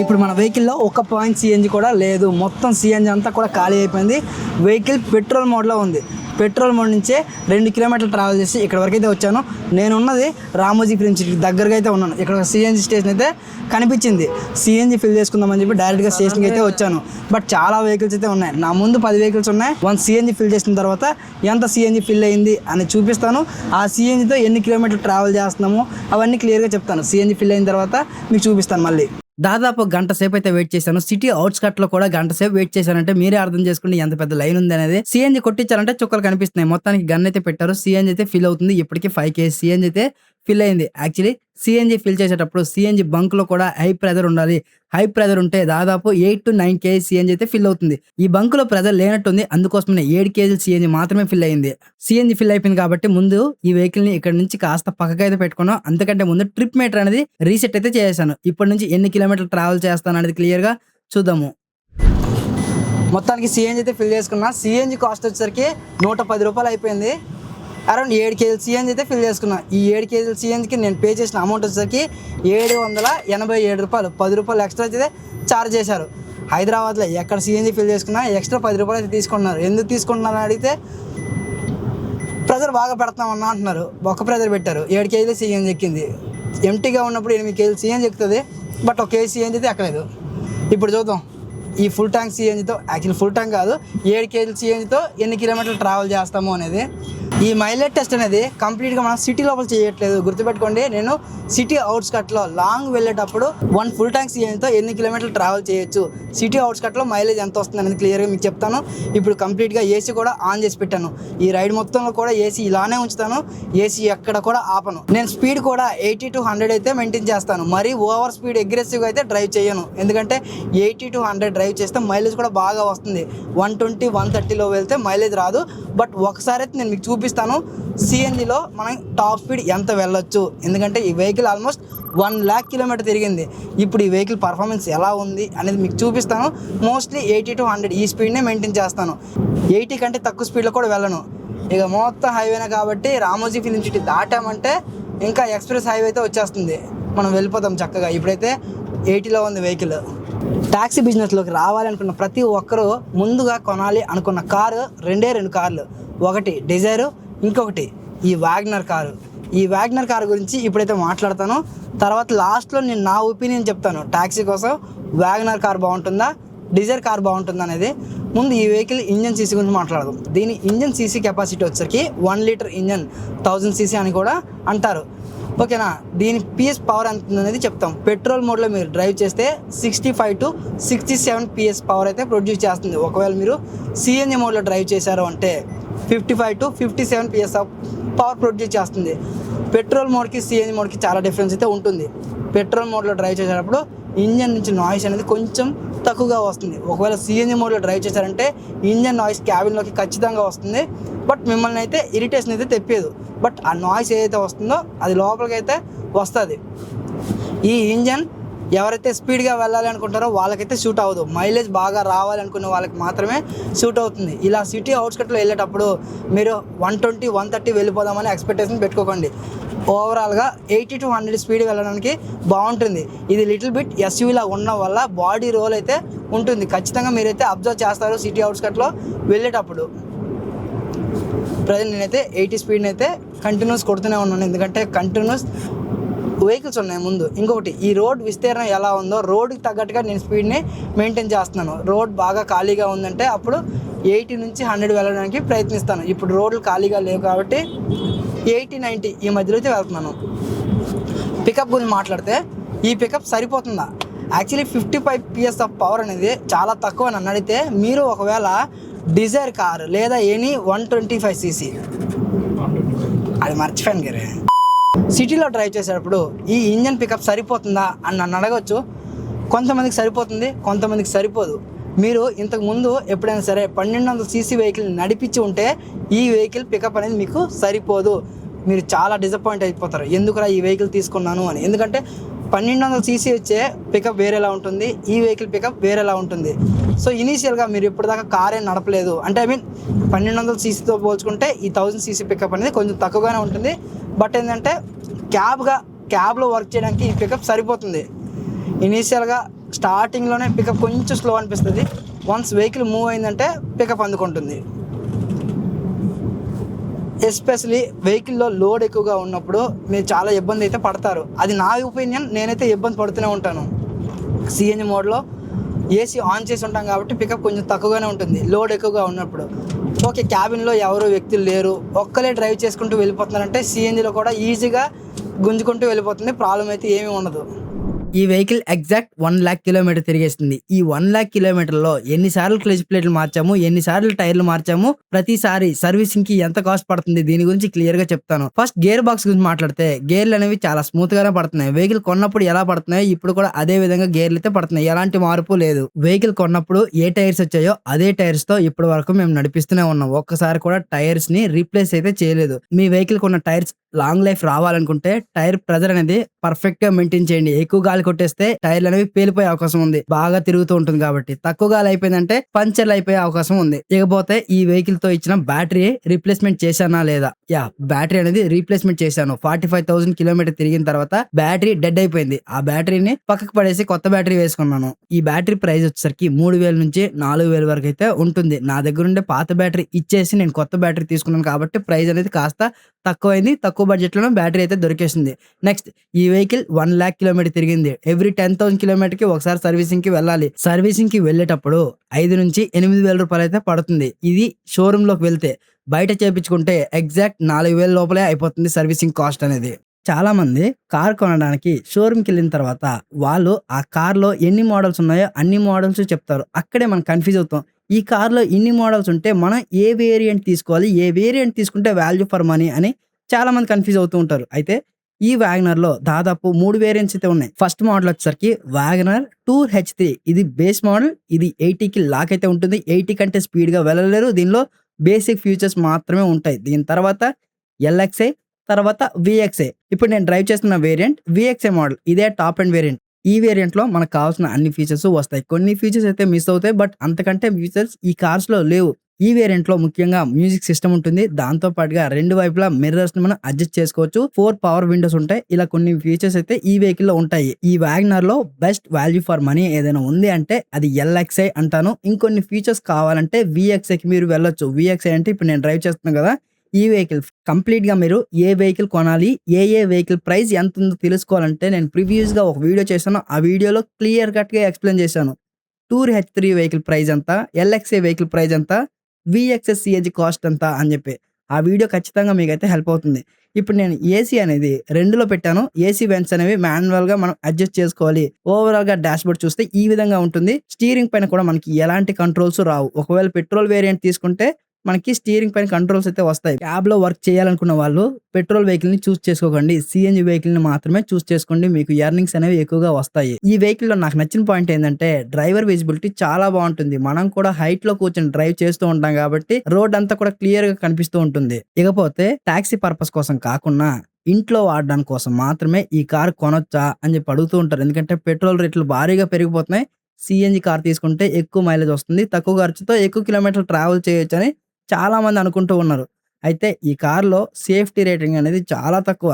ఇప్పుడు మన వెహికల్లో ఒక పాయింట్ సిఎన్జి కూడా లేదు, మొత్తం సిఎన్జి అంతా కూడా ఖాళీ అయిపోయింది. వెహికల్ పెట్రోల్ మోడ్లో ఉంది. పెట్రోల్ మోడ్ నుంచే 2 కిలోమీటర్లు ట్రావెల్ చేసి ఇక్కడ వరకు అయితే వచ్చాను. నేను ఉన్నది రామోజీ ఫిలిం సిటీకి దగ్గరగా అయితే ఉన్నాను. ఇక్కడ సిఎన్జి స్టేషన్ అయితే కనిపించింది. సిఎన్జి ఫిల్ చేసుకుందామని చెప్పి డైరెక్ట్గా స్టేషన్కి అయితే వచ్చాను. బట్ చాలా వెహికల్స్ అయితే ఉన్నాయి. నా ముందు 10 వెహికల్స్ ఉన్నాయి. 1 సిఎన్జి ఫిల్ చేసిన తర్వాత ఎంత సిఎన్జి ఫిల్ అయింది అని చూపిస్తాను. ఆ సిఎన్జితో ఎన్ని కిలోమీటర్లు ట్రావెల్ చేస్తున్నామో అవన్నీ క్లియర్గా చెప్తాను. సిఎన్జి ఫిల్ అయిన తర్వాత మీకు చూపిస్తాను. మళ్ళీ దాదాపు గంట సేపు అయితే వెయిట్ చేశాను. సిటీ అవుట్స్కట్ లో కూడా గంట సేపు వెయిట్ చేశానంటే మీరే అర్థం చేసుకోండి ఎంత పెద్ద లైన్ ఉంది అనేది. సిఎన్జి కొట్టించాలంటే చుక్కలు కనిపిస్తున్నాయి. మొత్తానికి గన్ అయితే పెట్టారు. సిఎన్జి అయితే ఫిల్ అవుతుంది. ఇప్పటికీ 5 kg సిఎన్జి అయితే ఫిల్ అయింది. యాక్చువల్లీ సిఎన్జి ఫిల్ చేసేటప్పుడు సిఎన్జి బంక్ లో కూడా హై ప్రెజర్ ఉండాలి. హై ప్రెజర్ ఉంటే దాదాపు 8 to 9 kg సిఎన్జి అయితే ఫిల్ అవుతుంది. ఈ బంక్ లో ప్రెజర్ లేనట్టుంది. అందుకోసమే 7 kg సిఎన్జి మాత్రమే ఫిల్ అయింది. సిఎన్జి ఫిల్ అయిపోయింది కాబట్టి ముందు ఈ వెహికల్ ని ఇక్కడ నుంచి కాస్త పక్కకైతే పెట్టుకున్నాం. అంతకంటే ముందు ట్రిప్ మీటర్ అనేది రీసెట్ అయితే చేశాను. ఇప్పటి నుంచి ఎన్ని కిలోమీటర్లు ట్రావెల్ చేస్తాను అనేది క్లియర్ గా చూద్దాము. మొత్తానికి సిఎన్జి అయితే ఫిల్ చేసుకున్నా. సిఎన్జి కాస్ట్ వచ్చేసరికి 110 రూపాయలు అయిపోయింది. అరౌండ్ 7 kg సిఎన్జి అయితే ఫిల్ చేసుకున్నా. ఈ 7 kg సిఎన్జికి నేను పే చేసిన అమౌంట్ వచ్చేసరికి 787 రూపాయలు. 10 రూపాయలు ఎక్స్ట్రా అయితే ఛార్జ్ చేశారు. హైదరాబాద్లో ఎక్కడ సిఎన్జి ఫిల్ చేసుకున్నా ఎక్స్ట్రా 10 రూపాయలు అయితే తీసుకుంటున్నారు. ఎందుకు తీసుకుంటున్నారని అడిగితే ప్రెజర్ బాగా పెడతామన్నా అంటున్నారు. ఒక్క ప్రెజర్ పెట్టారు. 7 kg సిఎన్జి ఎక్కింది. ఎంటీగా ఉన్నప్పుడు 8 kg సిఎన్జి ఎక్కుతుంది. బట్ 1 kg సిఎన్జి అయితే ఎక్కలేదు. ఇప్పుడు చూద్దాం ఈ ఫుల్ ట్యాంక్ సిఎన్జితో, యాక్చువల్లీ ఫుల్ ట్యాంక్ కాదు, 7 kg సిఎన్జితో ఎన్ని కిలోమీటర్లు ట్రావెల్ చేస్తాము అనేది. ఈ మైలేజ్ టెస్ట్ అనేది కంప్లీట్గా మనం సిటీ లోపల చేయట్లేదు. గుర్తుపెట్టుకోండి, నేను సిటీ అవుట్స్కట్లో లాంగ్ వెళ్ళేటప్పుడు 1 ఫుల్ ట్యాంక్ సిఎన్జితో ఎన్ని కిలోమీటర్లు ట్రావెల్ చేయొచ్చు, సిటీ అవుట్స్కట్లో మైలేజ్ ఎంత వస్తుంది అనేది క్లియర్గా మీకు చెప్తాను. ఇప్పుడు కంప్లీట్గా ఏసీ కూడా ఆన్ చేసి పెట్టాను. ఈ రైడ్ మొత్తంలో కూడా ఏసీ ఇలానే ఉంచుతాను. ఏసీ ఎక్కడ కూడా ఆపను. నేను స్పీడ్ కూడా 80 to 100 అయితే మెయింటైన్ చేస్తాను. మరీ ఓవర్ స్పీడ్ అగ్రెసివ్గా అయితే డ్రైవ్ చేయను. ఎందుకంటే 80 to 100 డ్రైవ్ చేస్తే మైలేజ్ కూడా బాగా వస్తుంది. 120, 130లో వెళ్తే మైలేజ్ రాదు. బట్ ఒకసారి అయితే నేను మీకు చూపిస్తాను సిఎన్జిలో మనం టాప్ స్పీడ్ ఎంత వెళ్ళొచ్చు. ఎందుకంటే ఈ వెహికల్ ఆల్మోస్ట్ 1 lakh కిలోమీటర్ తిరిగింది. ఇప్పుడు ఈ వెహికల్ పర్ఫార్మెన్స్ ఎలా ఉంది అనేది మీకు చూపిస్తాను. మోస్ట్లీ 80 to 100 ఈ స్పీడ్నే మెయింటైన్ చేస్తాను. 80 కంటే తక్కువ స్పీడ్లో కూడా వెళ్ళను. ఇక మొత్తం హైవేనే కాబట్టి రామోజీ ఫిలిం సిటీ దాటామంటే ఇంకా ఎక్స్ప్రెస్ హైవే అయితే వచ్చేస్తుంది. మనం వెళ్ళిపోతాం చక్కగా. ఇప్పుడైతే 80లో ఉంది వెహికల్. ట్యాక్సీ బిజినెస్లోకి రావాలనుకున్న ప్రతి ఒక్కరూ ముందుగా కొనాలి అనుకున్న కారు 2 కార్లు. ఒకటి డిజైర్, ఇంకొకటి ఈ వ్యాగనర్ కారు. ఈ వ్యాగనర్ కారు గురించి ఇప్పుడైతే మాట్లాడతాను. తర్వాత లాస్ట్లో నేను నా ఒపీనియన్ చెప్తాను. ట్యాక్సీ కోసం వ్యాగనర్ కార్ బాగుంటుందా, డిజైర్ కార్ బాగుంటుందా అనేది. ముందు ఈ వెహికల్ ఇంజన్ సీసీ గురించి మాట్లాడదాం. దీని ఇంజన్ సీసీ కెపాసిటీ వచ్చరికి 1 లీటర్ ఇంజన్ 1000 cc అని కూడా అంటారు. ఓకేనా. దీని పిఎస్ పవర్ ఎంత అనేది చెప్తాం. పెట్రోల్ మోడ్లో మీరు డ్రైవ్ చేస్తే 65 to 67 PS పవర్ అయితే ప్రొడ్యూస్ చేస్తుంది. ఒకవేళ మీరు సిఎన్జి మోడ్లో డ్రైవ్ చేశారు అంటే 55 to 57 PS పవర్ ప్రొడ్యూస్ చేస్తుంది. పెట్రోల్ మోడ్కి సిఎన్జి మోడ్కి చాలా డిఫరెన్స్ అయితే ఉంటుంది. పెట్రోల్ మోడ్లో డ్రైవ్ చేసేటప్పుడు ఇంజన్ నుంచి నాయిస్ అనేది కొంచెం తక్కువగా వస్తుంది. ఒకవేళ సిఎన్జి మోడ్లో డ్రైవ్ చేశారంటే ఇంజన్ నాయిస్ క్యాబిన్లోకి ఖచ్చితంగా వస్తుంది. బట్ మిమ్మల్ని అయితే ఇరిటేషన్ అయితే తెప్పేదు. బట్ ఆ నాయిస్ ఏదైతే వస్తుందో అది లోపలికి అయితే వస్తుంది. ఈ ఇంజన్ ఎవరైతే స్పీడ్గా వెళ్ళాలి అనుకుంటారో వాళ్ళకైతే సూట్ అవ్వదు. మైలేజ్ బాగా రావాలనుకునే వాళ్ళకి మాత్రమే సూట్ అవుతుంది. ఇలా సిటీ అవుట్స్కట్లో వెళ్ళేటప్పుడు మీరు 120, 130 వెళ్ళిపోదామని ఎక్స్పెక్టేషన్ పెట్టుకోకండి. ఓవరాల్గా 80 to 100 స్పీడ్ వెళ్ళడానికి బాగుంటుంది. ఇది లిటిల్ బిట్ ఎస్యూవీలా ఉండడం వల్ల బాడీ రోల్ అయితే ఉంటుంది. ఖచ్చితంగా మీరైతే అబ్జర్వ్ చేస్తారు సిటీ అవుట్స్కట్లో వెళ్ళేటప్పుడు. ప్రజెంట్ నేనైతే 80 స్పీడ్ని అయితే కంటిన్యూస్ కొడుతూనే ఉన్నాను. ఎందుకంటే కంటిన్యూస్ వెహికల్స్ ఉన్నాయి ముందు. ఇంకొకటి ఈ రోడ్ విస్తీర్ణం ఎలా ఉందో రోడ్కి తగ్గట్టుగా నేను స్పీడ్ని మెయింటైన్ చేస్తున్నాను. రోడ్ బాగా ఖాళీగా ఉందంటే అప్పుడు 80 నుంచి 100 వెళ్ళడానికి ప్రయత్నిస్తాను. ఇప్పుడు రోడ్లు ఖాళీగా లేవు కాబట్టి 80, 90 ఈ మధ్యలో అయితే వెళ్తున్నాను. పికప్ గురించి మాట్లాడితే ఈ పికప్ సరిపోతుందా? యాక్చువల్లీ 55 PS ఆఫ్ పవర్ అనేది చాలా తక్కువ అని అడిగితే మీరు ఒకవేళ డిజైర్ కార్ లేదా ఎనీ 125 cc అది మర్చిపోయాను గారే సిటీలో డ్రైవ్ చేసేటప్పుడు ఈ ఇంజన్ పికప్ సరిపోతుందా అని నన్ను అడగవచ్చు. కొంతమందికి సరిపోతుంది, కొంతమందికి సరిపోదు. మీరు ఇంతకుముందు ఎప్పుడైనా సరే 1200 cc వెహికల్ నడిపించి ఉంటే ఈ వెహికల్ పికప్ అనేది మీకు సరిపోదు. మీరు చాలా డిసప్పాయింట్ అయిపోతారు, ఎందుకురా ఈ వెహికల్ తీసుకున్నాను అని. ఎందుకంటే 1200 cc వచ్చే పికప్ వేరేలా ఉంటుంది, ఈ వెహికల్ పికప్ వేరేలా ఉంటుంది. సో ఇనీషియల్గా మీరు ఇప్పటిదాకా కారే నడపలేదు అంటే 1200 cc పోల్చుకుంటే ఈ 1000 cc పికప్ అనేది కొంచెం తక్కువగానే ఉంటుంది. బట్ ఏంటంటే క్యాబ్లో వర్క్ చేయడానికి ఈ పికప్ సరిపోతుంది. ఇనీషియల్గా స్టార్టింగ్లోనే పికప్ కొంచెం స్లో అనిపిస్తుంది. వన్స్ వెహికల్ మూవ్ అయిందంటే పికప్ అందుకుంటుంది. ఎస్పెషలీ వెహికల్లో లోడ్ ఎక్కువగా ఉన్నప్పుడు మీరు చాలా ఇబ్బంది అయితే పడతారు. అది నా ఒపీనియన్. నేనైతే ఇబ్బంది పడుతూనే ఉంటాను. సిఎన్జి మోడ్లో ఏసీ ఆన్ చేసి ఉంటాం కాబట్టి పికప్ కొంచెం తక్కువగానే ఉంటుంది లోడ్ ఎక్కువగా ఉన్నప్పుడు. ఓకే, క్యాబిన్లో ఎవరు వ్యక్తులు లేరు, ఒక్కలే డ్రైవ్ చేసుకుంటూ వెళ్ళిపోతున్నారంటే సిఎన్జిలో కూడా ఈజీగా గుంజుకుంటూ వెళ్ళిపోతుంది, ప్రాబ్లం అయితే ఏమీ ఉండదు. ఈ వెహికల్ ఎగ్జాక్ట్ 1 lakh కిలోమీటర్ తిరిగేస్తుంది. ఈ 1 lakh కిలోమీటర్లో ఎన్నిసార్లు క్లచ్ ప్లేట్లు మార్చాము, ఎన్నిసార్లు టైర్లు మార్చాము, ప్రతిసారి సర్వీసింగ్ కి ఎంత కాస్ట్ పడుతుంది, దీని గురించి క్లియర్ గా చెప్తాను. ఫస్ట్ గేర్ బాక్స్ గురించి మాట్లాడితే గేర్లు అనేవి చాలా స్మూత్ గానే పడుతున్నాయి. వెహికల్ కొన్నప్పుడు ఎలా పడుతున్నాయో ఇప్పుడు కూడా అదే విధంగా గేర్లు అయితే పడుతున్నాయి, ఎలాంటి మార్పు లేదు. వెహికల్ కొన్నప్పుడు ఏ టైర్స్ వచ్చాయో అదే టైర్స్ తో ఇప్పటి వరకు మేము నడిపిస్తూనే ఉన్నాం. ఒక్కసారి కూడా టైర్స్ ని రీప్లేస్ అయితే చేయలేదు. మీ వెహికల్ కొన్న టైర్స్ లాంగ్ లైఫ్ రావాలనుకుంటే టైర్ ప్రెజర్ అనేది పర్ఫెక్ట్ గా మెయింటైన్ చేయండి. ఎక్కువ గాలి కొట్టేస్తే టైర్లు అనేవి పేలిపోయే అవకాశం ఉంది, బాగా తిరుగుతూ ఉంటుంది కాబట్టి. తక్కువ గాలి అయిపోయిందంటే పంచర్లు అయిపోయే అవకాశం ఉంది. ఇకపోతే ఈ వెహికల్ తో ఇచ్చిన బ్యాటరీ రీప్లేస్మెంట్ చేశానా లేదా? బ్యాటరీ అనేది రీప్లేస్మెంట్ చేశాను. 45,000 కిలోమీటర్ తిరిగిన తర్వాత బ్యాటరీ డెడ్ అయిపోయింది. ఆ బ్యాటరీని పక్కకు పడేసి కొత్త బ్యాటరీ వేసుకున్నాను. ఈ బ్యాటరీ ప్రైస్ వచ్చేసరికి 3,000 నుంచి 4,000 వరకు అయితే ఉంటుంది. నా దగ్గర ఉండే పాత బ్యాటరీ ఇచ్చేసి నేను కొత్త బ్యాటరీ తీసుకున్నాను కాబట్టి ప్రైస్ అనేది కాస్త తక్కువైంది. తక్కువ బడ్జెట్ లోనే బ్యాటరీ అయితే దొరికేసింది. నెక్స్ట్, ఈ వెహికల్ 1 lakh కిలోమీటర్ తిరిగింది. ఎవ్రీ 10,000 కిలోమీటర్ కి ఒకసారి సర్వీసింగ్ కి వెళ్ళాలి. సర్వీసింగ్ కి వెళ్ళేటప్పుడు 5 నుంచి 8,000 రూపాయలు అయితే పడుతుంది. ఇది షోరూమ్ లోకి వెళ్తే. బయట చేపించుకుంటే ఎగ్జాక్ట్ 4,000 లోపలే అయిపోతుంది సర్వీసింగ్ కాస్ట్ అనేది. చాలా మంది కార్ కొనడానికి షోరూమ్కి వెళ్ళిన తర్వాత వాళ్ళు ఆ కార్ లో ఎన్ని మోడల్స్ ఉన్నాయో అన్ని మోడల్స్ చెప్తారు. అక్కడే మనం కన్ఫ్యూజ్ అవుతాం. ఈ కార్లో ఇన్ని మోడల్స్ ఉంటే మనం ఏ వేరియంట్ తీసుకోవాలి, ఏ వేరియంట్ తీసుకుంటే వాల్యూ ఫర్ మనీ అని చాలా మంది కన్ఫ్యూజ్ అవుతూ ఉంటారు. అయితే ఈ వ్యాగనర్ లో దాదాపు 3 వేరియంట్స్ అయితే ఉన్నాయి. ఫస్ట్ మోడల్ వచ్చేసరికి వ్యాగనర్ టూర్ H3. ఇది బేస్ మోడల్. ఇది 80కి లాక్ అయితే ఉంటుంది. 80 కంటే స్పీడ్ గా వెళ్ళలేరు. దీనిలో బేసిక్ ఫీచర్స్ మాత్రమే ఉంటాయి. దీని తర్వాత LXI, తర్వాత VXI. ఇప్పుడు నేను డ్రైవ్ చేస్తున్న వేరియంట్ VXI మోడల్. ఇదే టాప్ అండ్ వేరియంట్. ఈ వేరియంట్ లో మనకు కావాల్సిన అన్ని ఫీచర్స్ వస్తాయి. కొన్ని ఫీచర్స్ అయితే మిస్ అవుతాయి, బట్ అంతకంటే ఫీచర్స్ ఈ కార్స్ లో లేవు. ఈ వేరియంట్ లో ముఖ్యంగా మ్యూజిక్ సిస్టమ్ ఉంటుంది. దాంతో పాటుగా 2 వైపులా మిర్రర్స్ ని మనం అడ్జస్ట్ చేసుకోవచ్చు. 4 పవర్ విండోస్ ఉంటాయి. ఇలా కొన్ని ఫీచర్స్ అయితే ఈ వెహికల్ లో ఉంటాయి. ఈ వ్యాగనర్ లో బెస్ట్ వాల్యూ ఫర్ మనీ ఏదైనా ఉంది అంటే అది LXI అంటాను. ఇంకొన్ని ఫీచర్స్ కావాలంటే VXI కి మీరు వెళ్ళొచ్చు. VXI అంటే ఇప్పుడు నేను డ్రైవ్ చేస్తున్నాను కదా, ఈ వెహికల్ కంప్లీట్ గా మీరు ఏ వెహికల్ కొనాలి, ఏ వెహికల్ ప్రైస్ ఎంత ఉందో తెలుసుకోవాలంటే నేను ప్రీవియస్ గా ఒక వీడియో చేశాను. ఆ వీడియోలో క్లియర్ కట్ గా ఎక్స్ప్లెయిన్ చేశాను. టూర్ H3 వెహికల్ ప్రైస్ ఎంత, LXI వెహికల్ ప్రైస్ ఎంత, VXI CNG కాస్ట్ ఎంత అని చెప్పి. ఆ వీడియో ఖచ్చితంగా మీకైతే హెల్ప్ అవుతుంది. ఇప్పుడు నేను ఏసీ అనేది 2లో పెట్టాను. ఏసీ వెంట్స్ అనేవి మాన్యువల్ గా మనం అడ్జస్ట్ చేసుకోవాలి. ఓవరాల్ గా డాష్ బోర్డ్ చూస్తే ఈ విధంగా ఉంటుంది. స్టీరింగ్ పైన కూడా మనకి ఎలాంటి కంట్రోల్స్ రావు. ఒకవేళ పెట్రోల్ వేరియంట్ తీసుకుంటే మనకి స్టీరింగ్ పైన కంట్రోల్స్ అయితే వస్తాయి. క్యాబ్ లో వర్క్ చేయాలనుకున్న వాళ్ళు పెట్రోల్ వెహికల్ ని చూస్ చేసుకోకండి. సిఎన్జి వెహికల్ ని మాత్రమే చూస్ చేసుకోండి. మీకు ఎర్నింగ్స్ అనేవి ఎక్కువగా వస్తాయి. ఈ వెహికల్ లో నాకు నచ్చిన పాయింట్ ఏంటంటే డ్రైవర్ విజిబిలిటీ చాలా బాగుంటుంది. మనం కూడా హైట్ లో కూర్చొని డ్రైవ్ చేస్తూ ఉంటాం కాబట్టి రోడ్ అంతా కూడా క్లియర్ గా కనిపిస్తూ ఉంటుంది. ఇకపోతే టాక్సీ పర్పస్ కోసం కాకుండా ఇంట్లో వాడడానికి కోసం మాత్రమే ఈ కార్ కొనొచ్చా అని చెప్పి అడుగుతూ ఉంటారు. ఎందుకంటే పెట్రోల్ రేట్లు భారీగా పెరిగిపోతున్నాయి. సిఎన్జి కార్ తీసుకుంటే ఎక్కువ మైలేజ్ వస్తుంది, తక్కువ ఖర్చుతో ఎక్కువ కిలోమీటర్లు ట్రావెల్ చేయొచ్చు అని చాలా మంది అనుకుంటూ ఉన్నారు. అయితే ఈ కార్లో సేఫ్టీ రేటింగ్ అనేది చాలా తక్కువ.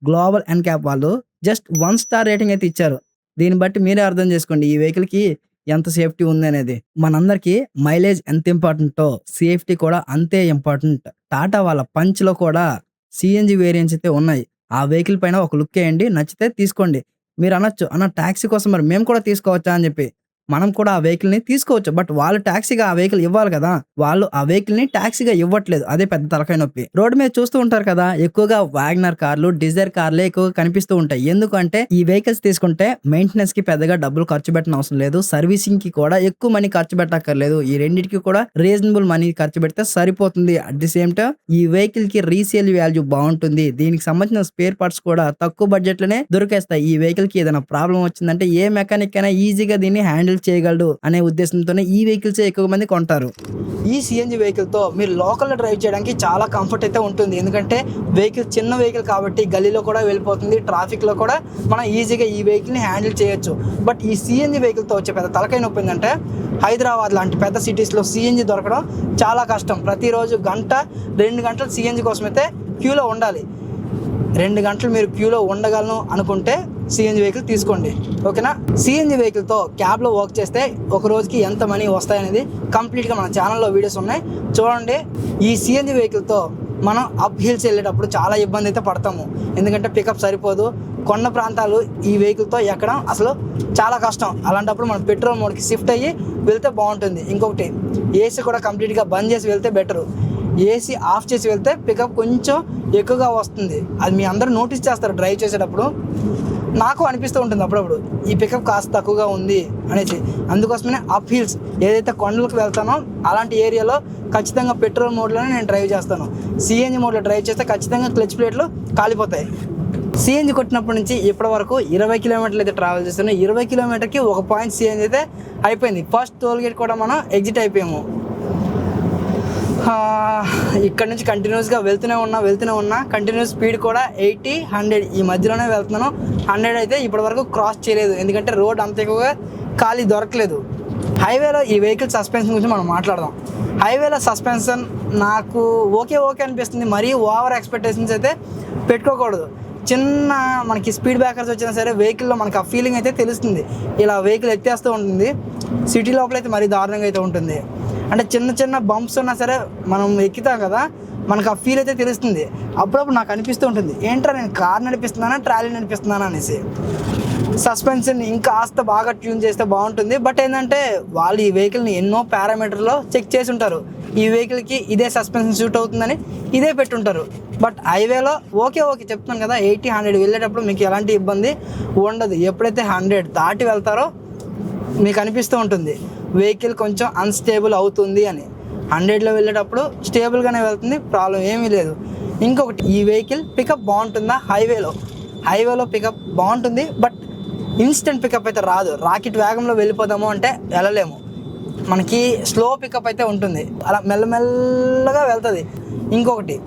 గ్లోబల్ NCAP వాళ్ళు జస్ట్ 1 స్టార్ రేటింగ్ అయితే ఇచ్చారు. దీన్ని బట్టి మీరే అర్థం చేసుకోండి ఈ వెహికల్ కి ఎంత సేఫ్టీ ఉంది అనేది. మనందరికీ మైలేజ్ ఎంత ఇంపార్టెంటో సేఫ్టీ కూడా అంతే ఇంపార్టెంట్. టాటా వాళ్ళ పంచ్ లో కూడా సిఎన్జి వేరియంట్స్ అయితే ఉన్నాయి. ఆ వెహికల్ పైన ఒక లుక్ వేయండి, నచ్చితే తీసుకోండి. మీరు అనొచ్చు, అన్న ట్యాక్సీ కోసం మరి మేము కూడా తీసుకోవచ్చా అని చెప్పి. మనం కూడా ఆ వెహికల్ ని తీసుకోవచ్చు, బట్ వాళ్ళు టాక్సీగా ఆ వెహికల్ ఇవ్వాలి కదా. వాళ్ళు ఆ వెహికల్ ని టాక్సీగా ఇవ్వట్లేదు. అదే పెద్ద తలకాయ నొప్పి. రోడ్డు మీద చూస్తూ ఉంటారు కదా, ఎక్కువగా వ్యాగనర్ కార్లు, డిజైర్ కార్లే ఎక్కువగా కనిపిస్తూ ఉంటాయి. ఎందుకంటే ఈ వెహికల్స్ తీసుకుంటే మెయింటెనెన్స్ కి పెద్దగా డబ్బులు ఖర్చు పెట్టిన అవసరం లేదు. సర్వీసింగ్ కి కూడా ఎక్కువ మనీ ఖర్చు పెట్టక్కర్లేదు. ఈ రెండింటికి కూడా రీజనబుల్ మనీ ఖర్చు పెడితే సరిపోతుంది. అట్ ది సేమ్ టైం ఈ వెహికల్ కి రీసేల్ వాల్యూ బాగుంటుంది. దీనికి సంబంధించిన స్పేర్ పార్ట్స్ కూడా తక్కువ బడ్జెట్ లోనే దొరికేస్తాయి. ఈ వెహికల్ కి ఏదైనా ప్రాబ్లం వచ్చిందంటే ఏ మెకానిక్ అయినా ఈజీగా దీన్ని హ్యాండిల్ చేయగలడు అనే ఉద్దేశంతోనే ఈ వెహికల్స్ ఎక్కువ మంది కొంటారు. ఈ సిఎన్జి వెహికల్ తో మీరు లోకల్ లో డ్రైవ్ చేయడానికి చాలా కంఫర్ట్ అయితే ఉంటుంది. ఎందుకంటే వెహికల్ చిన్న వెహికల్ కాబట్టి గల్లీలో కూడా వెళ్ళిపోతుంది. ట్రాఫిక్ లో కూడా మనం ఈజీగా ఈ వెహికల్ ని హ్యాండిల్ చేయొచ్చు. బట్ ఈ సిఎన్జి వెహికల్ తో వచ్చే పెద్ద తలకాయ నొప్పి ఏంటంటే హైదరాబాద్ లాంటి పెద్ద సిటీస్ లో సిఎన్జి దొరకడం చాలా కష్టం. ప్రతిరోజు 1-2 గంటలు సిఎన్జి కోసం అయితే క్యూలో ఉండాలి. 2 గంటలు మీరు క్యూలో ఉండగలను అనుకుంటే సిఎన్జి వెహికల్ తీసుకోండి, ఓకేనా. సిఎన్జి వెహికల్తో క్యాబ్లో వర్క్ చేస్తే ఒక రోజుకి ఎంత మనీ వస్తాయనేది కంప్లీట్గా మన ఛానల్లో వీడియోస్ ఉన్నాయి, చూడండి. ఈ సిఎన్జి వెహికల్తో మనం అప్ హిల్స్ వెళ్ళేటప్పుడు చాలా ఇబ్బంది అయితే పడతాము, ఎందుకంటే పికప్ సరిపోదు. కొండ ప్రాంతాలు ఈ వెహికల్తో ఎక్కడం అసలు చాలా కష్టం. అలాంటప్పుడు మనం పెట్రోల్ మోడ్కి షిఫ్ట్ అయ్యి వెళ్తే బాగుంటుంది. ఇంకొకటి, ఏసీ కూడా కంప్లీట్గా బంద్ చేసి వెళ్తే బెటరు. ఏసీ ఆఫ్ చేసి వెళ్తే పికప్ కొంచెం ఎక్కువగా వస్తుంది. అది మీ అందరూ నోటీస్ చేస్తారు డ్రైవ్ చేసేటప్పుడు. నాకు అనిపిస్తూ ఉంటుంది అప్పుడప్పుడు ఈ పికప్ కాస్త తక్కువగా ఉంది అనేసి. అందుకోసమే అప్ హిల్స్ ఏదైతే కొండలకు వెళ్తానో అలాంటి ఏరియాలో ఖచ్చితంగా పెట్రోల్ మోడ్లోనే నేను డ్రైవ్ చేస్తాను. సిఎన్జి మోడ్లో డ్రైవ్ చేస్తే ఖచ్చితంగా క్లచ్ ప్లేట్లు కాలిపోతాయి. సిఎన్జి కొట్టినప్పటి నుంచి ఇప్పటి వరకు 20 కిలోమీటర్లు అయితే ట్రావెల్ చేస్తాను. 20 కిలోమీటర్కి 1 పాయింట్ సిఎన్జి అయితే అయిపోయింది. ఫస్ట్ టోల్ గేట్ కూడా మనం ఎగ్జిట్ అయిపోయాము. ఇక్కడ నుంచి కంటిన్యూస్గా వెళ్తూనే ఉన్నా కంటిన్యూస్ స్పీడ్ కూడా 80, 100 ఈ మధ్యలోనే వెళ్తున్నాను. 100 అయితే ఇప్పటివరకు క్రాస్ చేయలేదు, ఎందుకంటే రోడ్ అంత ఎక్కువగా ఖాళీ దొరకలేదు. హైవేలో ఈ వెహికల్ సస్పెన్షన్ గురించి మనం మాట్లాడదాం. హైవేలో సస్పెన్షన్ నాకు ఓకే అనిపిస్తుంది. మరీ ఓవర్ ఎక్స్పెక్టేషన్స్ అయితే పెట్టుకోకూడదు. చిన్న మనకి స్పీడ్ బ్రేకర్స్ వచ్చినా సరే వెహికల్లో మనకి ఆ ఫీలింగ్ అయితే తెలుస్తుంది. ఇలా వెహికల్ ఎత్తేస్తూ ఉంటుంది. సిటీ లోపల అయితే మరీ దారుణంగా అయితే ఉంటుంది. అంటే చిన్న బంప్స్ ఉన్నా సరే మనం ఎక్కుతాం కదా, మనకు ఆ ఫీల్ అయితే తెలుస్తుంది. అప్పుడప్పుడు నాకు అనిపిస్తూ ఉంటుంది, ఏంట్రా నేను కార్ నడిపిస్తున్నానా ట్రాలీ నడిపిస్తున్నానా అనేసి. సస్పెన్షన్ ఇంకా కాస్త బాగా ట్యూన్ చేస్తే బాగుంటుంది. బట్ ఏంటంటే వాళ్ళు ఈ వెహికల్ని ఎన్నో పారామీటర్లో చెక్ చేసి ఉంటారు. ఈ వెహికల్కి ఇదే సస్పెన్షన్ సూట్ అవుతుందని ఇదే పెట్టుంటారు. బట్ హైవేలో ఓకే చెప్తున్నాను కదా, 80, 100 వెళ్ళేటప్పుడు మీకు ఎలాంటి ఇబ్బంది ఉండదు. ఎప్పుడైతే 100 దాటి వెళ్తారో మీకు అనిపిస్తూ ఉంటుంది వెహికల్ కొంచెం అన్స్టేబుల్ అవుతుంది అని. 100లో వెళ్ళేటప్పుడు స్టేబుల్గానే వెళ్తుంది, ప్రాబ్లం ఏమీ లేదు. ఇంకొకటి, ఈ వెహికల్ పికప్ బాగుంటుందా? హైవేలో పికప్ బాగుంటుంది, బట్ ఇన్స్టెంట్ పికప్ అయితే రాదు. రాకెట్ వేగంలో వెళ్ళిపోదాము అంటే వెళ్ళలేము. మనకి స్లో పికప్ అయితే ఉంటుంది, అలా మెల్లమెల్లగా వెళ్తుంది. ఇంకొకటి,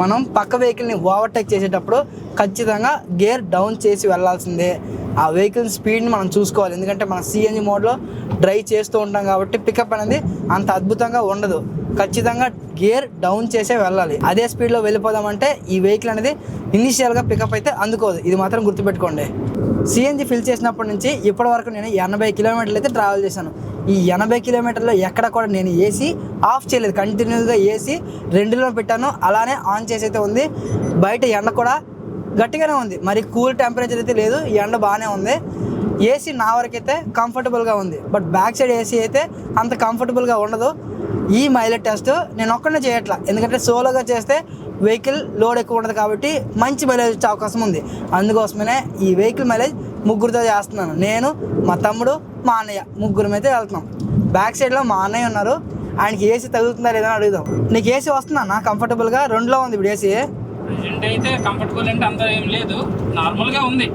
మనం పక్క వెహికల్ని ఓవర్టేక్ చేసేటప్పుడు ఖచ్చితంగా గేర్ డౌన్ చేసి వెళ్ళాల్సిందే. ఆ వెహికల్ స్పీడ్ని మనం చూసుకోవాలి, ఎందుకంటే మనం సిఎన్జి మోడ్లో డ్రైవ్ చేస్తూ ఉంటాం కాబట్టి పికప్ అనేది అంత అద్భుతంగా ఉండదు. ఖచ్చితంగా గేర్ డౌన్ చేసే వెళ్ళాలి. అదే స్పీడ్లో వెళ్ళిపోదామంటే ఈ వెహికల్ అనేది ఇనిషియల్గా పికప్ అయితే అందుకోదు. ఇది మాత్రం గుర్తుపెట్టుకోండి. సిఎన్జి ఫిల్ చేసినప్పటి నుంచి ఇప్పటి వరకు నేను 80 కిలోమీటర్లు అయితే ట్రావెల్ చేశాను. ఈ 80 కిలోమీటర్లో ఎక్కడ కూడా నేను ఏసీ ఆఫ్ చేయలేదు. కంటిన్యూస్గా ఏసీ 2లో పెట్టాను, అలానే ఆన్ చేసి అయితే ఉంది. బయట ఎండ కూడా గట్టిగానే ఉంది, మరి కూల్ టెంపరేచర్ అయితే లేదు, ఎండ బాగానే ఉంది. ఏసీ నా వరకైతే కంఫర్టబుల్గా ఉంది, బట్ బ్యాక్ సైడ్ ఏసీ అయితే అంత కంఫర్టబుల్గా ఉండదు. ఈ మైలేజ్ టెస్ట్ నేను ఒక్కనే చేయట్లా, ఎందుకంటే సోలోగా చేస్తే వెహికల్ లోడ్ ఎక్కువ ఉండదు కాబట్టి మంచి మైలేజ్ వచ్చే అవకాశం ఉంది. అందుకోసమే ఈ వెహికల్ మైలేజ్ ముగ్గురితో చేస్తున్నాను. నేను, మా తమ్ముడు, మా అన్నయ్య ముగ్గురం అయితే వెళ్తున్నాం. బ్యాక్ సైడ్లో మా అన్నయ్య ఉన్నారు, ఆయనకి ఏసీ తగులుతుందా లేదని అడుగుదాం. నీకు ఏసీ వస్తుందా కంఫర్టబుల్గా? 2లో ఉంది ఇప్పుడు ఏసీ. అయితే కంఫర్టబుల్ అంటే అంత ఏం లేదు, నార్మల్గా ఉంది.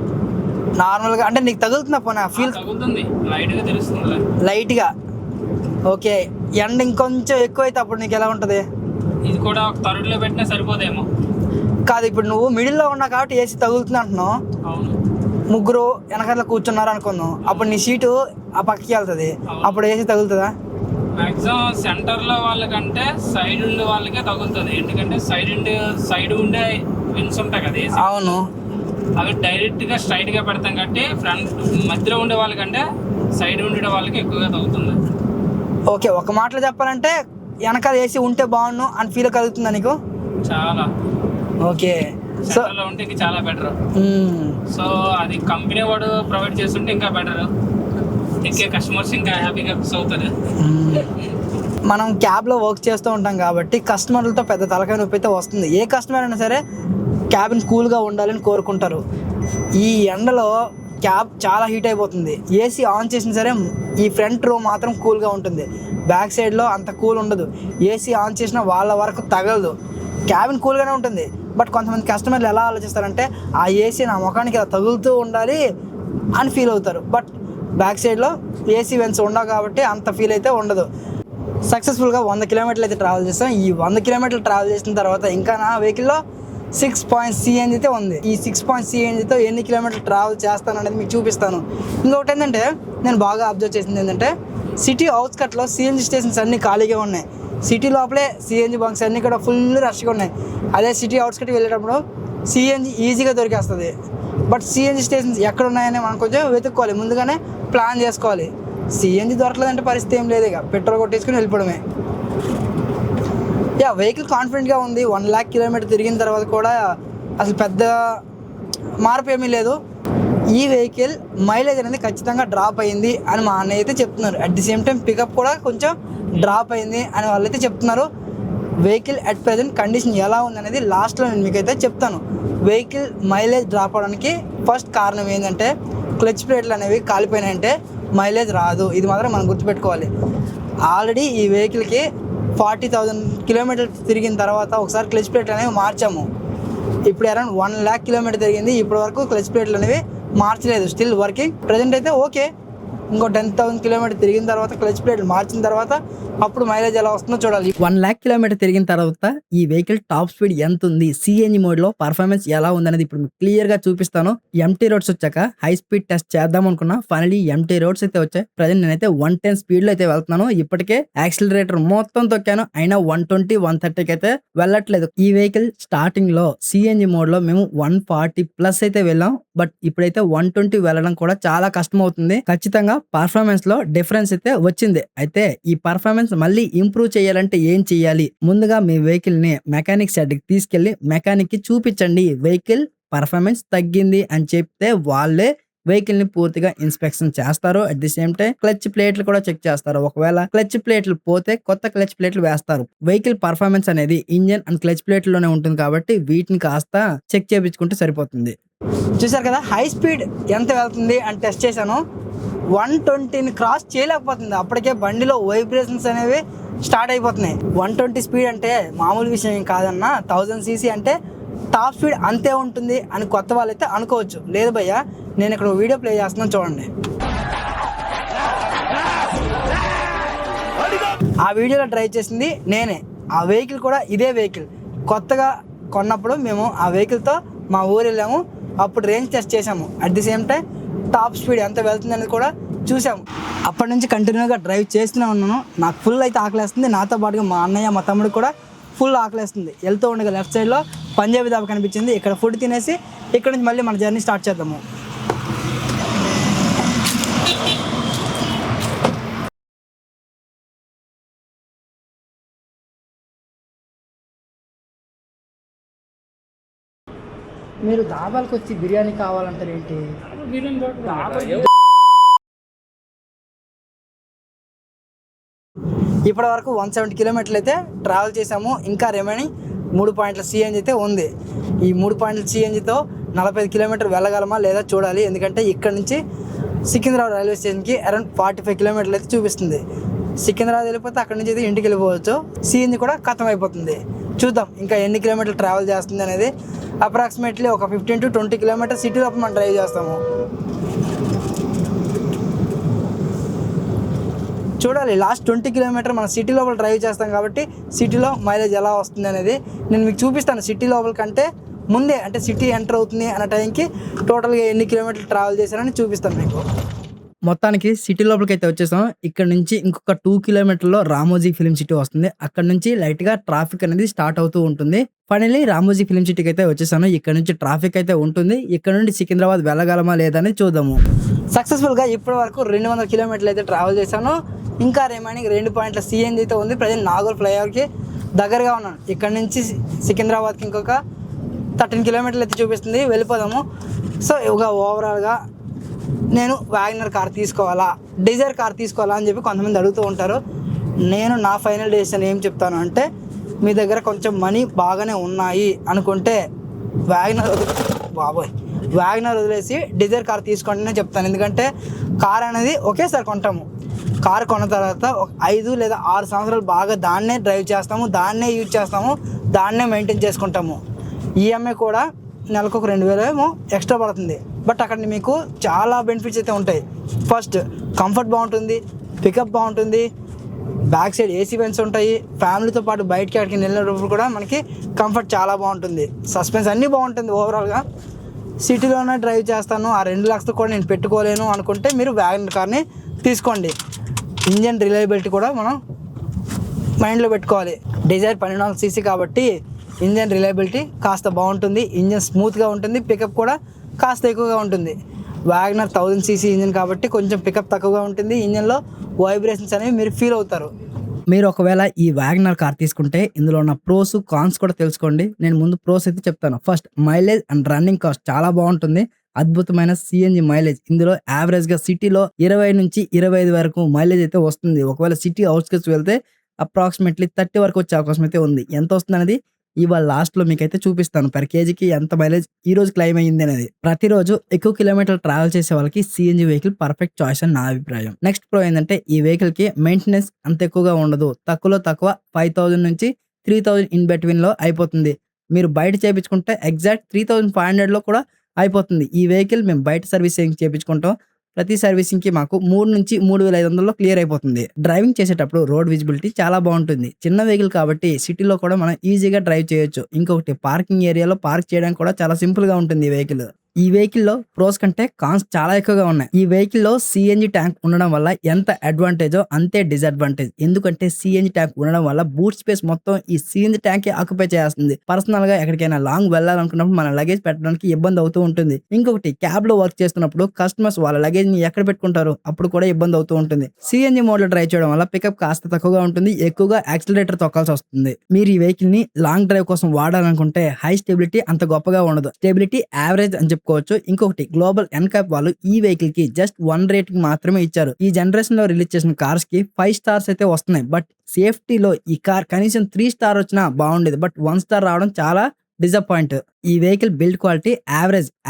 నార్మల్గా అంటే నీకు తగులుతుందా? పోనా ఫీల్ తగులుతుంది, లైట్గా తెలుస్తుంది. లైట్గా ఓకే. ఎండ ఇంకొంచెం ఎక్కువ అయితే అప్పుడు నీకు ఎలా ఉంటుంది? ఇది కూడా ఒక థర్డ్లో పెట్టినా సరిపోదేమో. కాదు, ఇప్పుడు నువ్వు మిడిల్లో ఉన్నావు కాబట్టి ఏసీ తగులుతుంది అంటున్నావు. అవును, ముగ్గురు వెనకాల కూర్చున్నారు అనుకుందాం, అప్పుడు నీ సీటు ఆ పక్కకి వెళ్తుంది, అప్పుడు ఏసీ తగులుతుందా? మ్యాక్సిమం సెంటర్లో వాళ్ళకంటే సైడ్ ఉండే వాళ్ళకే తగులుతుంది, ఎందుకంటే సైడ్ ఉండే విన్స్ ఉంటాయి కదా ఏసీ. అవును, అవి డైరెక్ట్గా స్ట్రైట్గా పెడతాం కాబట్టి ఫ్రంట్ మధ్యలో ఉండే వాళ్ళకంటే సైడ్ ఉండే వాళ్ళకి ఎక్కువగా తగ్గుతుంది. ఓకే, ఒక మాటలో చెప్పాలంటే వెనకాల ఏసీ ఉంటే బాగుండు అని ఫీల్ కలుగుతుందా నీకు? చాలా. ఓకే, సో సెంటర్లో ఉంటే చాలా బెటర్. సో అది కంపెనీ వాడు ప్రొవైడ్ చేస్తుంటే ఇంకా బెటర్, ఇంకా కస్టమర్స్ ఇంకా హ్యాపీగా ఫిక్స్ అవుతారు. మనం క్యాబ్లో వర్క్ చేస్తూ ఉంటాం కాబట్టి కస్టమర్లతో పెద్ద తలకాయ నొప్పి అయితే వస్తుంది. ఏ కస్టమర్ అయినా సరే క్యాబిన్ కూల్గా ఉండాలని కోరుకుంటారు. ఈ ఎండలో క్యాబ్ చాలా హీట్ అయిపోతుంది. ఏసీ ఆన్ చేసినా సరే ఈ ఫ్రంట్ రో మాత్రం కూల్గా ఉంటుంది, బ్యాక్ సైడ్లో అంత కూల్ ఉండదు. ఏసీ ఆన్ చేసినా వాళ్ళ వరకు తగలదు, క్యాబిన్ కూల్గానే ఉంటుంది. బట్ కొంతమంది కస్టమర్లు ఎలా ఆలోచిస్తారంటే ఆ ఏసీ నా ముఖానికి ఇలా తగులుతూ ఉండాలి అని ఫీల్ అవుతారు. బట్ బ్యాక్ సైడ్లో ఏసీ వెన్స్ ఉండవు కాబట్టి అంత ఫీల్ అయితే ఉండదు. సక్సెస్ఫుల్గా 100 కిలోమీటర్లు అయితే ట్రావెల్ చేస్తాం. ఈ 100 కిలోమీటర్లు ట్రావెల్ చేసిన తర్వాత ఇంకా నా వెహికల్లో 6 CNG అయితే ఉంది. ఈ 6 CNGతో ఎన్ని కిలోమీటర్లు ట్రావెల్ చేస్తాను అనేది మీకు చూపిస్తాను. ఇంకొకటి ఏంటంటే నేను బాగా అబ్జర్వ్ చేసింది ఏంటంటే సిటీ అవుట్స్కట్లో CNG స్టేషన్స్ అన్నీ ఖాళీగా ఉన్నాయి. సిటీ లోపలే CNG బంక్స్ అన్నీ కూడా ఫుల్ రష్గా ఉన్నాయి. అదే సిటీ అవుట్స్కట్ వెళ్ళేటప్పుడు CNG ఈజీగా దొరికేస్తుంది. బట్ సిఎన్జి స్టేషన్స్ ఎక్కడ ఉన్నాయని మనం కొంచెం వెతుక్కోవాలి, ముందుగానే ప్లాన్ చేసుకోవాలి. సిఎన్జి దొరకలేదంటే పరిస్థితి ఏం లేదు, ఇక పెట్రోల్ కొట్టేసుకుని వెళ్ళిపోవడమే. వెహికల్ కాన్ఫిడెంట్గా ఉంది. 1 lakh కిలోమీటర్ తిరిగిన తర్వాత కూడా అసలు పెద్ద మార్పు ఏమీ లేదు. ఈ వెహికల్ మైలేజ్ అనేది ఖచ్చితంగా డ్రాప్ అయింది అని మా అన్నయ్య అయితే చెప్తున్నారు. At the same time pickup కూడా కొంచెం డ్రాప్ అయింది అని వాళ్ళైతే చెప్తున్నారు. వెహికల్ అట్ ప్రజెంట్ కండిషన్ ఎలా ఉందనేది లాస్ట్లో నేను మీకైతే చెప్తాను. వెహికల్ మైలేజ్ డ్రాప్ అవడానికి ఫస్ట్ కారణం ఏంటంటే క్లచ్ ప్లేట్లు అనేవి కాలిపోయినాయంటే మైలేజ్ రాదు. ఇది మాత్రం మనం గుర్తుపెట్టుకోవాలి. ఆల్రెడీ ఈ వెహికల్కి 40,000 కిలోమీటర్లు తిరిగిన తర్వాత ఒకసారి క్లచ్ ప్లేట్లు అనేవి మార్చాము. ఇప్పుడు అరౌండ్ 1 lakh కిలోమీటర్ తిరిగింది, ఇప్పటి వరకు క్లచ్ ప్లేట్లు అనేవి మార్చలేదు. స్టిల్ వర్కింగ్ ప్రజెంట్ అయితే ఓకే. ఇంకో 10,000 కిలోమీటర్ తిరిగిన తర్వాత క్లచ్ ప్లేట్లు మార్చిన తర్వాత అప్పుడు మైలేజ్ ఎలా వస్తుందో చూడాలి. 1 lakh కిలోమీటర్ తిరిగిన తర్వాత ఈ వెహికల్ టాప్ స్పీడ్ ఎంత ఉంది, సిఎన్జి మోడ్లో పర్ఫార్మెన్స్ ఎలా ఉందనేది ఇప్పుడు మీకు క్లియర్గా చూపిస్తాను. ఎంటీ రోడ్స్ వచ్చాక హై స్పీడ్ టెస్ట్ చేద్దాం అనుకున్నా, ఫైనలీ ఎంటీ రోడ్స్ అయితే వచ్చాయి. ప్రజెంట్ నేనైతే 110 స్పీడ్లో అయితే వెళ్తున్నాను. ఇప్పటికే యాక్సిలరేటర్ మొత్తం తొక్కాను, అయినా 120, 130కి అయితే వెళ్ళట్లేదు. ఈ వెహికల్ స్టార్టింగ్ లో సిఎన్జి మోడ్లో మేము 140+ అయితే వెళ్ళాం, బట్ ఇప్పుడైతే 120 వెళ్ళడం కూడా చాలా కష్టం అవుతుంది. ఖచ్చితంగా పర్ఫార్మెన్స్ లో డిఫరెన్స్ అయితే వచ్చింది. అయితే ఈ పర్ఫార్మెన్స్ మళ్ళీ ఇంప్రూవ్ చేయాలంటే ఏం చేయాలి? ముందుగా మీ వెహికల్ ని మెకానిక్ షెడ్ కి తీసుకెళ్లి మెకానిక్ కి చూపించండి. వెహికల్ పర్ఫార్మెన్స్ తగ్గింది అని చెప్తే వాళ్ళే వెహికల్ ని పూర్తిగా ఇన్స్పెక్షన్ చేస్తారు. At the same time clutch ప్లేట్లు కూడా చెక్ చేస్తారు. ఒకవేళ క్లచ్ ప్లేట్లు పోతే కొత్త క్లచ్ ప్లేట్లు వేస్తారు. వెహికల్ పర్ఫార్మెన్స్ అనేది ఇంజన్ అండ్ క్లచ్ ప్లేట్లోనే ఉంటుంది కాబట్టి వీటిని కాస్త చెక్ చేయించుకుంటే సరిపోతుంది. చూసారు కదా హై స్పీడ్ ఎంత వెళ్తుంది అని టెస్ట్ చేశాను. 120ని క్రాస్ చేయలేకపోతుంది. అప్పటికే బండిలో వైబ్రేషన్స్ అనేవి స్టార్ట్ అయిపోతున్నాయి. 120 స్పీడ్ అంటే మామూలు విషయం ఏం కాదన్నా. 1000 cc అంటే టాప్ స్పీడ్ అంతే ఉంటుంది అని కొత్త వాళ్ళైతే అనుకోవచ్చు. లేదు భయ్య, నేను ఇక్కడ వీడియో ప్లే చేస్తున్నాను చూడండి. ఆ వీడియోలో డ్రైవ్ చేసింది నేనే. ఆ వెహికల్ కూడా ఇదే వెహికల్. కొత్తగా కొన్నప్పుడు మేము ఆ వెహికల్తో మా ఊరు వెళ్ళాము, అప్పుడు రేంజ్ టెస్ట్ చేసాము. At the same time top speed ఎంత వెళ్తుంది అనేది కూడా చూసాము. అప్పటి నుంచి కంటిన్యూగా డ్రైవ్ చేస్తూనే ఉన్నాను. నాకు ఫుల్ అయితే ఆకలేస్తుంది. నాతో పాటుగా మా అన్నయ్య మా తమ్ముడు కూడా ఫుల్ ఆకలేస్తుంది. వెళ్తూ ఉండగా లెఫ్ట్ సైడ్లో పంజాబీ దాబా కనిపించింది. ఇక్కడ ఫుడ్ తినేసి ఇక్కడ నుంచి మళ్ళీ మన జర్నీ స్టార్ట్ చేద్దాము. మీరు దాబాలకు వచ్చి బిర్యానీ కావాలంటారు ఏంటి? ఇప్పటి వరకు 170 కిలోమీటర్లు అయితే ట్రావెల్ చేసాము. ఇంకా రిమైనింగ్ 3 పాయింట్ల సిఎన్జి అయితే ఉంది. ఈ 3 పాయింట్ల సిఎన్జితో 45 కిలోమీటర్ వెళ్ళగలమా లేదా చూడాలి. ఎందుకంటే ఇక్కడ నుంచి సికింద్రాబాద్ రైల్వే స్టేషన్కి అరౌండ్ 45 కిలోమీటర్లు అయితే చూపిస్తుంది. సికింద్రాబాద్ వెళ్ళిపోతే అక్కడ నుంచి అయితే ఇంటికి వెళ్ళిపోవచ్చు. సిఎన్జి కూడా ఖతం అయిపోతుంది. చూద్దాం ఇంకా ఎన్ని కిలోమీటర్లు ట్రావెల్ చేస్తుంది అనేది. అప్రాక్సిమేట్లీ ఒక 15 to 20 కిలోమీటర్ సిటీ లోపల మనం డ్రైవ్ చేస్తాము. చూడాలి లాస్ట్ 20 కిలోమీటర్ మనం సిటీ లోపల డ్రైవ్ చేస్తాం కాబట్టి సిటీలో మైలేజ్ ఎలా వస్తుంది అనేది నేను మీకు చూపిస్తాను. సిటీ లోపల కంటే ముందే, అంటే సిటీ ఎంటర్ అవుతుంది అన్న టైంకి టోటల్గా ఎన్ని కిలోమీటర్లు ట్రావెల్ చేశారని చూపిస్తాను మీకు. మొత్తానికి సిటీ లోపలికి అయితే వచ్చేసాం. ఇక్కడ నుంచి ఇంకొక 2 కిలోమీటర్లో రామోజీ ఫిలిం సిటీ వస్తుంది. అక్కడ నుంచి లైట్గా ట్రాఫిక్ అనేది స్టార్ట్ అవుతూ ఉంటుంది. ఫైనల్లీ రామోజీ ఫిలిం సిటీకి అయితే వచ్చేసాను. ఇక్కడ నుంచి ట్రాఫిక్ అయితే ఉంటుంది. ఇక్కడ నుండి సికింద్రాబాద్ వెళ్ళగలమా లేదని చూద్దాము. సక్సెస్ఫుల్గా ఇప్పటి వరకు 200 కిలోమీటర్లు అయితే ట్రావెల్ చేశాను. ఇంకా రిమైనింగ్ 2 పాయింట్ల సిఎన్జి అయితే ఉంది. ప్రజెంట్ నాగోల్ ఫ్లైఓవర్కి దగ్గరగా ఉన్నాను. ఇక్కడ నుంచి సికింద్రాబాద్కి ఇంకొక 13 కిలోమీటర్లు అయితే చూపిస్తుంది. వెళ్ళిపోదాము. సో ఇక ఓవరాల్గా నేను వ్యాగనర్ కార్ తీసుకోవాలా, డిజైర్ కార్ తీసుకోవాలా అని చెప్పి కొంతమంది అడుగుతూ ఉంటారు. నేను నా ఫైనల్ డెసిషన్ ఏం చెప్తాను అంటే, మీ దగ్గర కొంచెం మనీ బాగానే ఉన్నాయి అనుకుంటే వ్యాగనర్ వదిలేసి డిజైర్ కార్ తీసుకోండి నేను చెప్తాను. ఎందుకంటే కార్ అనేది ఒకేసారి కొంటాము. కార్ కొన్న తర్వాత 5 లేదా 6 సంవత్సరాలు బాగా దాన్నే డ్రైవ్ చేస్తాము, దాన్నే యూజ్ చేస్తాము, దాన్నే మెయింటైన్ చేసుకుంటాము. ఈఎంఐ కూడా నెలకు ఒక 2,000 ఏమో ఎక్స్ట్రా పడుతుంది. బట్ అక్కడ మీకు చాలా బెనిఫిట్స్ అయితే ఉంటాయి. ఫస్ట్ కంఫర్ట్ బాగుంటుంది, పికప్ బాగుంటుంది, బ్యాక్ సైడ్ ఏసీ వెంట్స్ ఉంటాయి. ఫ్యామిలీతో పాటు బయటకి అక్కడికి వెళ్ళినప్పుడు కూడా మనకి కంఫర్ట్ చాలా బాగుంటుంది. సస్పెన్స్ అన్నీ బాగుంటుంది. ఓవరాల్గా సిటీలోనే డ్రైవ్ చేస్తాను, ఆ 2 లక్షలు కూడా నేను పెట్టుకోలేను అనుకుంటే మీరు వ్యాగనర్ కార్ని తీసుకోండి. ఇంజన్ రిలయబిలిటీ కూడా మనం మైండ్లో పెట్టుకోవాలి. డిజైర్ 12 cc కాబట్టి ఇంజన్ రిలయబిలిటీ కాస్త బాగుంటుంది. ఇంజన్ స్మూత్గా ఉంటుంది, పికప్ కూడా కాస్త ఎక్కువగా ఉంటుంది. వ్యాగనర్ 1000 సీసీ ఇంజిన్ కాబట్టి కొంచెం పికప్ తక్కువగా ఉంటుంది. ఇంజిన్లో వైబ్రేషన్స్ అనేవి మీరు ఫీల్ అవుతారు. మీరు ఒకవేళ ఈ వ్యాగనర్ కార్ తీసుకుంటే ఇందులో ఉన్న ప్రోస్ కాన్స్ కూడా తెలుసుకోండి. నేను ముందు ప్రోస్ అయితే చెప్తాను. First mileage and running cost చాలా బాగుంటుంది. అద్భుతమైన సిఎన్జి మైలేజ్. ఇందులో యావరేజ్గా సిటీలో 20 నుంచి 25 వరకు మైలేజ్ అయితే వస్తుంది. ఒకవేళ సిటీ అవుట్స్కట్స్ వెళ్తే అప్రాక్సిమేట్లీ 30 వరకు వచ్చే అవకాశం అయితే ఉంది. ఎంత వస్తుంది అనేది ఇవాళ లాస్ట్లో మీకైతే చూపిస్తాను. పర్ కేజీకి ఎంత మైలేజ్ ఈ రోజు క్లైమ్ అయ్యింది అనేది. ప్రతిరోజు ఎక్కువ కిలోమీటర్లు ట్రావెల్ చేసే వాళ్ళకి సిఎన్జి వెహికల్ పర్ఫెక్ట్ చాయిస్ అని నా అభిప్రాయం. నెక్స్ట్ ప్రో ఏంటంటే ఈ వెహికల్ కి మెయింటెనెన్స్ అంత ఎక్కువగా ఉండదు. తక్కువలో తక్కువ 5000 నుంచి 3000 ఇన్ బిట్వీన్ లో అయిపోతుంది. మీరు బయట చేయించుకుంటే ఎగ్జాక్ట్ 3500 లో కూడా అయిపోతుంది. ఈ వెహికల్ మేము బయట సర్వీసింగ్ చేయించుకుంటాం. ప్రతి సర్వీసింగ్ కి మాకు 3 నుంచి 3500లో క్లియర్ అయిపోతుంది. డ్రైవింగ్ చేసేటప్పుడు రోడ్ విజిబిలిటీ చాలా బాగుంటుంది. చిన్న వెహికల్ కాబట్టి సిటీలో కూడా మనం ఈజీగా డ్రైవ్ చేయొచ్చు. ఇంకొకటి పార్కింగ్ ఏరియాలో పార్క్ చేయడానికి కూడా చాలా సింపుల్ గా ఉంటుంది ఈ వెహికల్. ఈ వెహికల్ లో ప్రోస్ కంటే కాన్స్ చాలా ఎక్కువగా ఉన్నాయి. ఈ వెహికల్ లో సిఎన్జి ట్యాంక్ ఉండడం వల్ల ఎంత అడ్వాంటేజో అంతే డిసడ్వాంటేజ్. ఎందుకంటే సిఎన్జి ట్యాంక్ ఉండడం వల్ల బూట్ స్పేస్ మొత్తం ఈ సిఎన్జి ట్యాంక్ ఆక్యుపై చేస్తుంది. పర్సనల్ గా ఎక్కడికైనా లాంగ్ వెళ్ళాలనుకున్నప్పుడు మన లగేజ్ పెట్టడానికి ఇబ్బంది అవుతూ ఉంటుంది. ఇంకొకటి క్యాబ్ లో వర్క్ చేస్తున్నప్పుడు కస్టమర్స్ వాళ్ళ లగేజ్ ని ఎక్కడ పెట్టుకుంటారు అప్పుడు కూడా ఇబ్బంది అవుతూ ఉంటుంది. సిఎన్జి మోడ్ లో డ్రైవ్ చేయడం వల్ల పికప్ కాస్త తక్కువగా ఉంటుంది. ఎక్కువగా యాక్సిలరేటర్ తొక్కాల్సి వస్తుంది. మీరు ఈ వెహికల్ ని లాంగ్ డ్రైవ్ కోసం వాడాలనుకుంటే హై స్టెబిలిటీ అంత గొప్పగా ఉండదు. స్టెబిలిటీ యావరేజ్ అని చెప్పుకోవచ్చు. ఇంకొకటి గ్లోబల్ ఎన్కాప్ వాళ్ళు ఈ వెహికల్ కి జస్ట్ 1 రేటింగ్ మాత్రమే ఇచ్చారు. ఈ జనరేషన్ లో రిలీజ్ చేసిన కార్స్ కి 5 స్టార్స్ అయితే వస్తున్నాయి. బట్ సేఫ్టీలో ఈ కార్ కనీసం 3 స్టార్ వచ్చినా బాగుండేది. బట్ 1 స్టార్ రావడం చాలా డిసప్పాయింట్. ఈ వెహికల్ బిల్డ్ క్వాలిటీ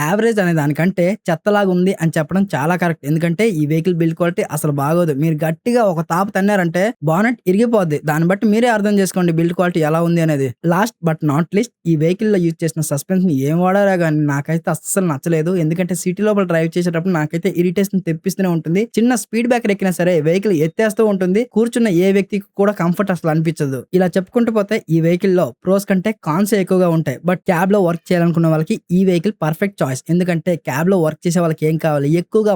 యావరేజ్ అనే దానికంటే చెత్తలాగా ఉంది అని చెప్పడం చాలా కరెక్ట్. ఎందుకంటే ఈ వెహికల్ బిల్డ్ క్వాలిటీ అసలు బాగోదు. మీరు గట్టిగా ఒక తాపు తన్నారంటే బానెట్ ఇరిగిపోద్ది. దాన్ని బట్టి మీరే అర్థం చేసుకోండి బిల్డ్ క్వాలిటీ ఎలా ఉంది అనేది. లాస్ట్ బట్ నాట్ లీస్ట్ ఈ వెహికల్ లో యూజ్ చేసిన సస్పెన్షన్ ఏం వాడారా కానీ నాకైతే అస్సలు నచ్చలేదు. ఎందుకంటే సిటీ లోపల డ్రైవ్ చేసేటప్పుడు నాకైతే ఇరిటేషన్ తెప్పిస్తూనే ఉంటుంది. చిన్న స్పీడ్ బ్రేకర్ ఎక్కినా సరే వెహికల్ ఎత్తేస్తూ ఉంటుంది. కూర్చున్న ఏ వ్యక్తికి కూడా కంఫర్ట్ అసలు అనిపించదు. ఇలా చెప్పుకుంటూ పోతే ఈ వెహికల్ లో ప్రోస్ కంటే కాన్స్ ఎక్కువగా ఉంటాయి. బట్ క్యాబ్ లో వర్క్ చేయాలనుకున్న వాళ్ళకి ఈ వెహికల్ పర్ఫెక్ట్ చాయిస్. ఎందుకంటే క్యాబ్ లో వర్క్ చేసే వాళ్ళకి ఏం కావాలి, ఎక్కువగా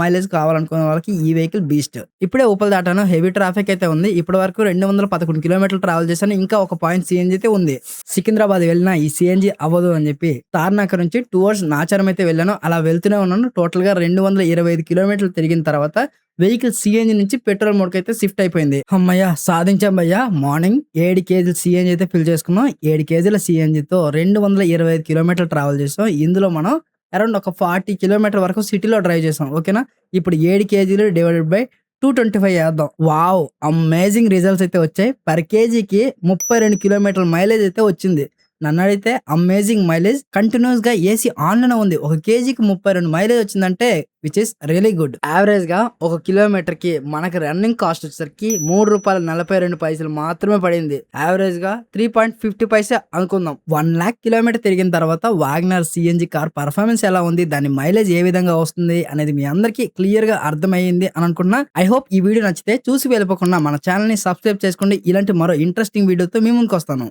మైలేజ్ కావాలనుకున్న వాళ్ళకి ఈ వెహికల్ బీస్ట్. ఇప్పుడే ఉపల్ దాటాను. హెవీ ట్రాఫిక్ అయితే ఉంది. ఇప్పటి వరకు 211 కిలోమీటర్లు ట్రావెల్ చేశాను. ఇంకా ఒక పాయింట్ సిఎన్జి అయితే ఉంది. సికింద్రాబాద్ వెళ్ళినా ఈ సిఎన్జి అవ్వదు అని చెప్పి తార్నాక నుంచి టువర్డ్స్ నాచారం అయితే వెళ్ళాను. అలా వెళ్తూనే ఉన్నాను. టోటల్ గా 225 కిలోమీటర్లు తిరిగిన తర్వాత వెహికల్ సిఎన్జి నుంచి పెట్రోల్ మోడ్ అయితే షిఫ్ట్ అయిపోయింది. అమ్మయ్య సాధించాం భయ్యా. మార్నింగ్ 7 కేజీల సిఎన్జి అయితే ఫిల్ చేసుకున్నాం. 7 కేజీల సిఎన్జితో 225 కిలోమీటర్లు ట్రావెల్ చేసాం. ఇందులో మనం అరౌండ్ ఒక 40 కిలోమీటర్ వరకు సిటీలో డ్రైవ్ చేసాం. ఓకేనా. ఇప్పుడు 7 కేజీలు డివైడెడ్ బై 225 వేద్దాం. వావ్, అమేజింగ్ రిజల్ట్స్ అయితే వచ్చాయి. పర్ కేజీకి 32 కిలోమీటర్ల మైలేజ్ అయితే వచ్చింది. నన్ను అడిగితే అమేజింగ్ మైలేజ్. కంటిన్యూస్ గా ఏసీ ఆన్ లోనే ఉంది. 1 కేజీకి 32 మైలేజ్ వచ్చిందంటే which is really good. Average గా 1 కిలోమీటర్ కి మనకి రన్నింగ్ కాస్ట్ వచ్చేసరికి ₹3.42 మాత్రమే పడింది. యావరేజ్ గా 3.50 పైసే అనుకుందాం. 1 lakh కిలోమీటర్ తిరిగిన తర్వాత వాగనర్ సిఎన్జి కార్ పర్ఫార్మెన్స్ ఎలా ఉంది, దాని మైలేజ్ ఏ విధంగా వస్తుంది అనేది మీ అందరికి క్లియర్ గా అర్థమైంది అని అనుకున్నా. ఐ హోప్ ఈ వీడియో నచ్చితే చూసి వెళ్ళిపోకుండా మన ఛానల్ ని సబ్స్క్రైబ్ చేసుకోండి. ఇలాంటి మరో ఇంట్రెస్టింగ్ వీడియోతో మీ ముందుకు వస్తాను.